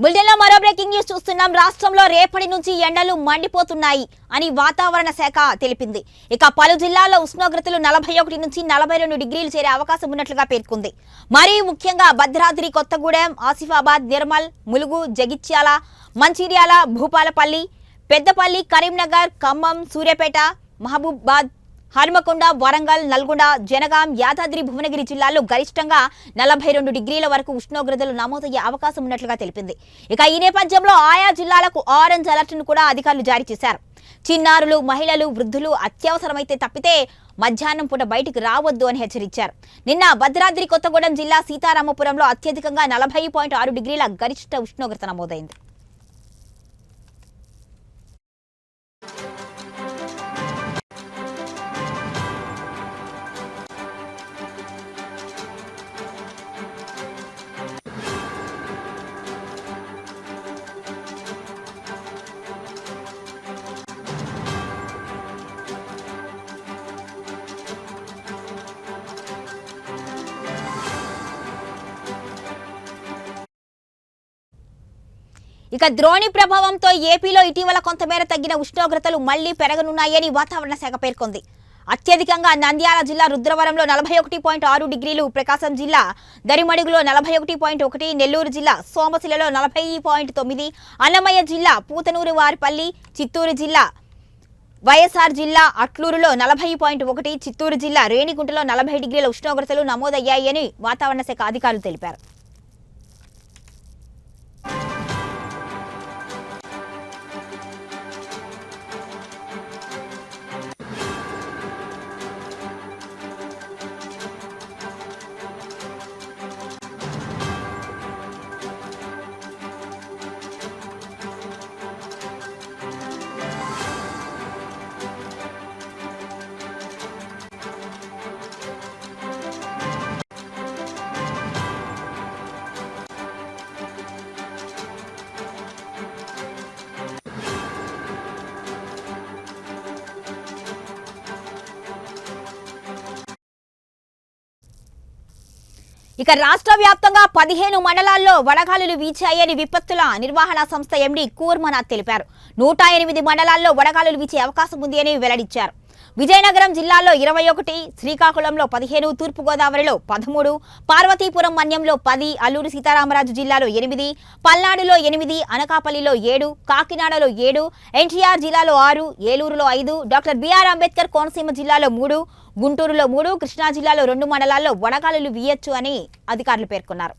బులెటిన్లో మరో breaking news చూస్తున్నాం. రాష్ట్రంలో రేపటి నుంచి ఎండలు మండిపోతున్నాయి అని వాతావరణ శాఖ తెలిపింది. ఇక పలు జిల్లాల్లో ఉష్ణోగ్రతలు 41 నుంచి 42 డిగ్రీలు చేరే అవకాశం ఉన్నట్లుగా పేర్కొంది. మరీ ముఖ్యంగా భద్రాద్రి, కొత్తగూడెం, ఆసిఫాబాద్, నిర్మల్, ములుగు, జగిత్యాల, మంచిర్యాల, భూపాలపల్లి, పెద్దపల్లి, కరీంనగర్, ఖమ్మం, సూర్యాపేట, మహబూబాబాద్, హనుమకొండ, వరంగల్, నల్గొండ, జనగాం, యాదాద్రి, భువనగిరి జిల్లాల్లో గరిష్టంగా 42 డిగ్రీల వరకు ఉష్ణోగ్రతలు నమోదయ్యే అవకాశం ఉన్నట్లుగా తెలిపింది. ఇక ఈ నేపథ్యంలో ఆయా జిల్లాలకు ఆరెంజ్ అలర్ట్ను కూడా అధికారులు జారీ చేశారు. చిన్నారులు, మహిళలు, వృద్ధులు అత్యవసరమైతే తప్పితే మధ్యాహ్నం పూట బయటికి రావద్దు అని హెచ్చరించారు. నిన్న భద్రాద్రి కొత్తగూడెం జిల్లా సీతారామపురంలో అత్యధికంగా 40.6 డిగ్రీల గరిష్ట ఉష్ణోగ్రత నమోదైంది. ఇక ద్రోణి ప్రభావంతో ఏపీలో ఇటీవల కొంతమేర తగ్గిన ఉష్ణోగ్రతలు మళ్లీ పెరగనున్నాయని వాతావరణ శాఖ పేర్కొంది. అత్యధికంగా నంద్యాల జిల్లా రుద్రవరంలో 41.6 డిగ్రీలు, ప్రకాశం జిల్లా దరిమడుగులో 41.1, నెల్లూరు జిల్లా సోమశిలలో 40.9, అన్నమయ్య జిల్లా పూతనూరు వారిపల్లి, చిత్తూరు జిల్లా వైఎస్ఆర్ జిల్లా అట్లూరులో 40.1, చిత్తూరు జిల్లా రేణిగుంటలో 40 డిగ్రీల ఉష్ణోగ్రతలు నమోదయ్యాయని వాతావరణ శాఖ అధికారులు తెలిపారు. ఇక రాష్ట్ర వ్యాప్తంగా 15 మండలాల్లో వడగాలులు వీచాయని విపత్తుల నిర్వహణ సంస్థ ఎండీ కూర్మనాథ్ తెలిపారు. 108 మండలాల్లో వడగాలులు వీచే అవకాశం ఉంది అని వెల్లడించారు. విజయనగరం జిల్లాలో 21, శ్రీకాకుళంలో 15, తూర్పుగోదావరిలో 13, పార్వతీపురం మన్యంలో 10, అల్లూరు సీతారామరాజు జిల్లాలో 8, పల్నాడులో 8, అనకాపల్లిలో 7, కాకినాడలో 7, ఎన్టీఆర్ జిల్లాలో 6, ఏలూరులో 5, డాక్టర్ బిఆర్ అంబేద్కర్ కోనసీమ జిల్లాలో 3, గుంటూరులో 3, కృష్ణా జిల్లాలో 2 మండలాల్లో వడగాలులు వీయొచ్చు అని అధికారులు పేర్కొన్నారు.